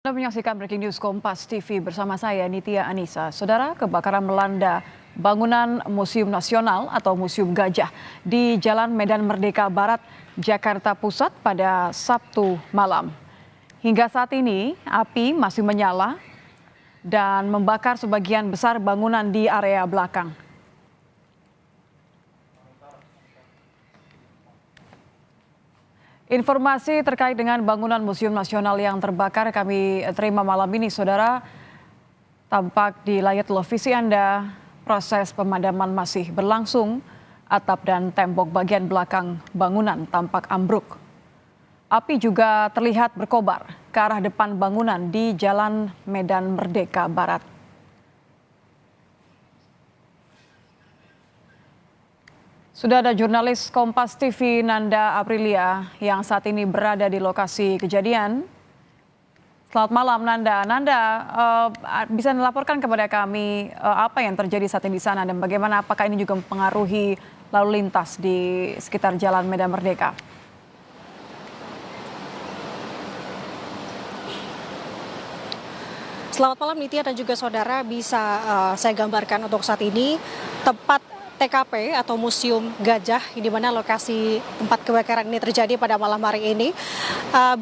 Anda menyaksikan Breaking News Kompas TV bersama saya Nitya Anissa. Saudara, kebakaran melanda bangunan Museum Nasional atau Museum Gajah di Jalan Medan Merdeka Barat, Jakarta Pusat pada Sabtu malam. Hingga saat ini, api masih menyala dan membakar sebagian besar bangunan di area belakang. Informasi terkait dengan bangunan Museum Nasional yang terbakar kami terima malam ini, saudara. Tampak di layar televisi Anda, proses pemadaman masih berlangsung. Atap dan tembok bagian belakang bangunan tampak ambruk. Api juga terlihat berkobar ke arah depan bangunan di Jalan Medan Merdeka Barat. Sudah ada jurnalis Kompas TV Nanda Aprilia yang saat ini berada di lokasi kejadian. Selamat malam Nanda. Nanda, bisa melaporkan kepada kami apa yang terjadi saat ini di sana dan bagaimana apakah ini juga mempengaruhi lalu lintas di sekitar Jalan Medan Merdeka? Selamat malam Nitya dan juga saudara, bisa saya gambarkan untuk saat ini tempat TKP atau Museum Gajah, di mana lokasi tempat kebakaran ini terjadi pada malam hari ini.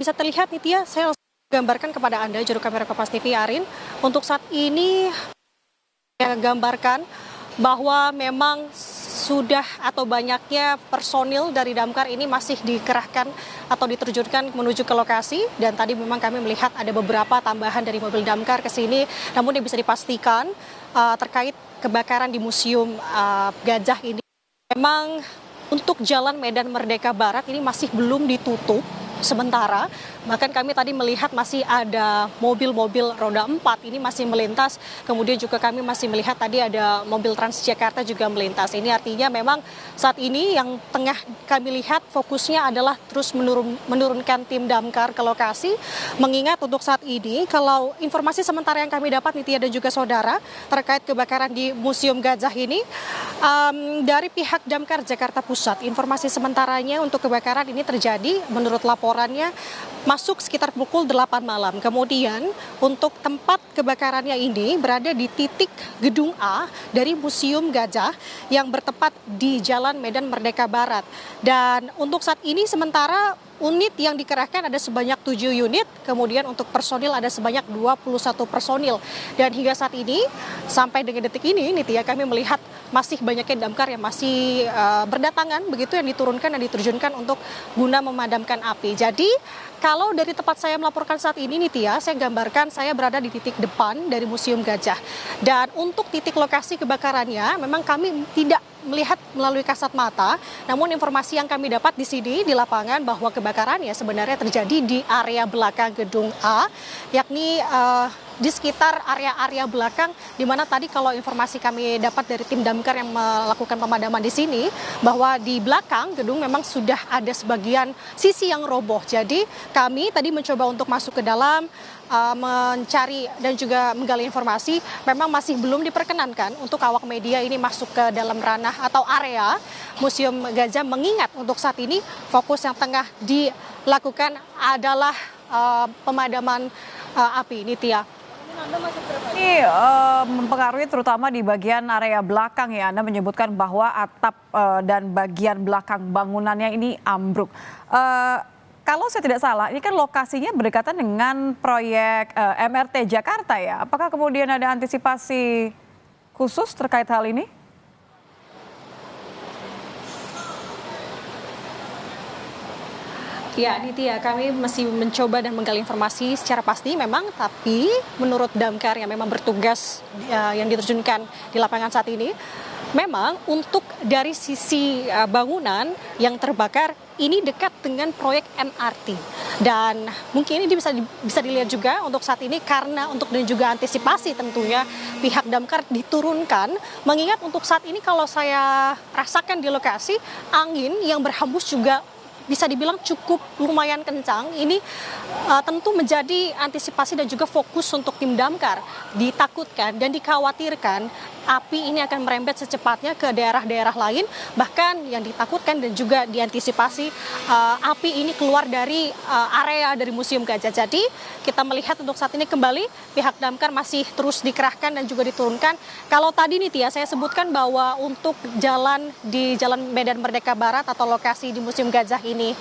Bisa terlihat Nitya, saya langsung gambarkan kepada Anda, juru kamera Kompas TV Arin. Untuk saat ini saya gambarkan bahwa memang sudah atau banyaknya personil dari damkar ini masih dikerahkan atau diterjunkan menuju ke lokasi, dan tadi memang kami melihat ada beberapa tambahan dari mobil damkar ke sini, namun yang bisa dipastikan terkait kebakaran di Museum Gajah ini memang untuk Jalan Medan Merdeka Barat ini masih belum ditutup sementara. Bahkan kami tadi melihat masih ada mobil-mobil roda 4 ini masih melintas. Kemudian juga kami masih melihat tadi ada mobil Transjakarta juga melintas. Ini artinya memang saat ini yang tengah kami lihat fokusnya adalah terus menurunkan tim damkar ke lokasi. Mengingat untuk saat ini kalau informasi sementara yang kami dapat Nitya dan juga saudara terkait kebakaran di Museum Gajah ini, dari pihak damkar Jakarta Pusat, informasi sementaranya untuk kebakaran ini terjadi menurut laporannya masuk sekitar pukul 8 malam. Kemudian untuk tempat kebakarannya ini berada di titik gedung A dari Museum Gajah yang bertepat di Jalan Medan Merdeka Barat. Dan untuk saat ini sementara unit yang dikerahkan ada sebanyak 7 unit, kemudian untuk personil ada sebanyak 21 personil. Dan hingga saat ini, sampai dengan detik ini, Nitya, kami melihat masih banyaknya damkar yang masih berdatangan, begitu yang diturunkan dan diterjunkan untuk guna memadamkan api. Jadi, kalau dari tempat saya melaporkan saat ini, Nitya, saya gambarkan saya berada di titik depan dari Museum Gajah. Dan untuk titik lokasi kebakarannya, memang kami tidak melihat melalui kasat mata, namun informasi yang kami dapat di sini di lapangan bahwa kebakarannya sebenarnya terjadi di area belakang gedung A, yakni di sekitar area-area belakang, di mana tadi kalau informasi kami dapat dari tim damkar yang melakukan pemadaman di sini, bahwa di belakang gedung memang sudah ada sebagian sisi yang roboh. Jadi kami tadi mencoba untuk masuk ke dalam, mencari dan juga menggali informasi, memang masih belum diperkenankan untuk awak media ini masuk ke dalam ranah atau area Museum Gajah, mengingat untuk saat ini fokus yang tengah dilakukan adalah pemadaman api, Nitya. Ini mempengaruhi terutama di bagian area belakang ya. Anda menyebutkan bahwa atap dan bagian belakang bangunannya ini ambruk. Kalau saya tidak salah, ini kan lokasinya berdekatan dengan proyek MRT Jakarta ya. Apakah kemudian ada antisipasi khusus terkait hal ini? Ya, Nitya, kami masih mencoba dan menggali informasi secara pasti memang, tapi menurut damkar yang memang bertugas yang diterjunkan di lapangan saat ini, memang untuk dari sisi bangunan yang terbakar ini dekat dengan proyek MRT. Dan mungkin ini bisa dilihat juga untuk saat ini karena untuk dan juga antisipasi tentunya pihak damkar diturunkan, mengingat untuk saat ini kalau saya rasakan di lokasi, angin yang berhembus juga bisa dibilang cukup lumayan kencang. Ini tentu menjadi antisipasi dan juga fokus untuk tim damkar. Ditakutkan dan dikhawatirkan api ini akan merembet secepatnya ke daerah-daerah lain, bahkan yang ditakutkan dan juga diantisipasi api ini keluar dari area dari Museum Gajah. Jadi kita melihat untuk saat ini kembali pihak damkar masih terus dikerahkan dan juga diturunkan. Kalau tadi nih Tia, saya sebutkan bahwa untuk jalan di Jalan Medan Merdeka Barat atau lokasi di Museum Gajah ini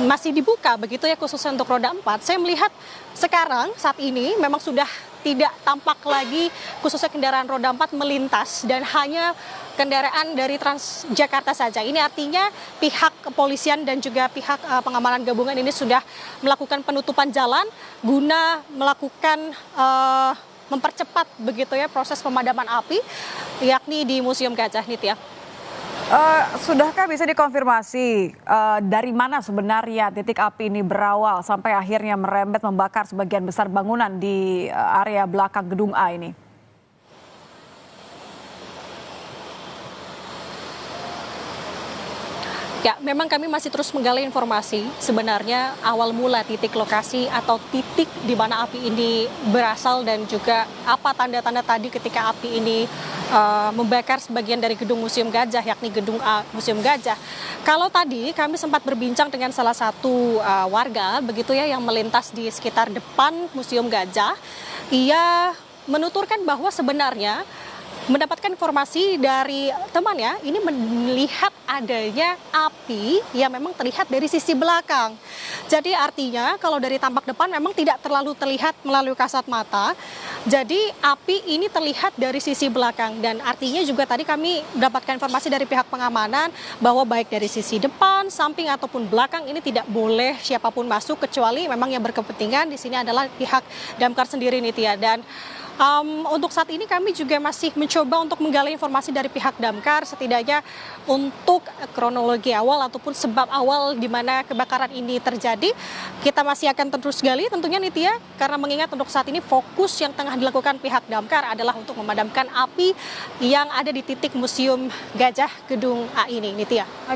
masih dibuka begitu ya, khususnya untuk roda 4. Saya melihat sekarang saat ini memang sudah tidak tampak lagi khususnya kendaraan roda 4 melintas dan hanya kendaraan dari Transjakarta saja. Ini artinya pihak kepolisian dan juga pihak pengamanan gabungan ini sudah melakukan penutupan jalan guna melakukan mempercepat begitu ya proses pemadaman api yakni di Museum Gajah nih Tia. Sudahkah bisa dikonfirmasi dari mana sebenarnya titik api ini berawal sampai akhirnya merembet membakar sebagian besar bangunan di area belakang gedung A ini? Ya, memang kami masih terus menggali informasi sebenarnya awal mula titik lokasi atau titik di mana api ini berasal dan juga apa tanda-tanda tadi ketika api ini membakar sebagian dari gedung Museum Gajah yakni gedung A Museum Gajah. Kalau tadi kami sempat berbincang dengan salah satu warga begitu ya yang melintas di sekitar depan Museum Gajah, ia menuturkan bahwa sebenarnya mendapatkan informasi dari temannya ini melihat adanya api yang memang terlihat dari sisi belakang. Jadi artinya kalau dari tampak depan memang tidak terlalu terlihat melalui kasat mata. Jadi api ini terlihat dari sisi belakang dan artinya juga tadi kami mendapatkan informasi dari pihak pengamanan bahwa baik dari sisi depan, samping ataupun belakang ini tidak boleh siapapun masuk kecuali memang yang berkepentingan di sini adalah pihak damkar sendiri nih Tia. Dan untuk saat ini kami juga masih mencoba untuk menggali informasi dari pihak damkar setidaknya untuk kronologi awal ataupun sebab awal di mana kebakaran ini terjadi. Kita masih akan terus gali tentunya Nitya karena mengingat untuk saat ini fokus yang tengah dilakukan pihak damkar adalah untuk memadamkan api yang ada di titik Museum Gajah Gedung A ini Nitya.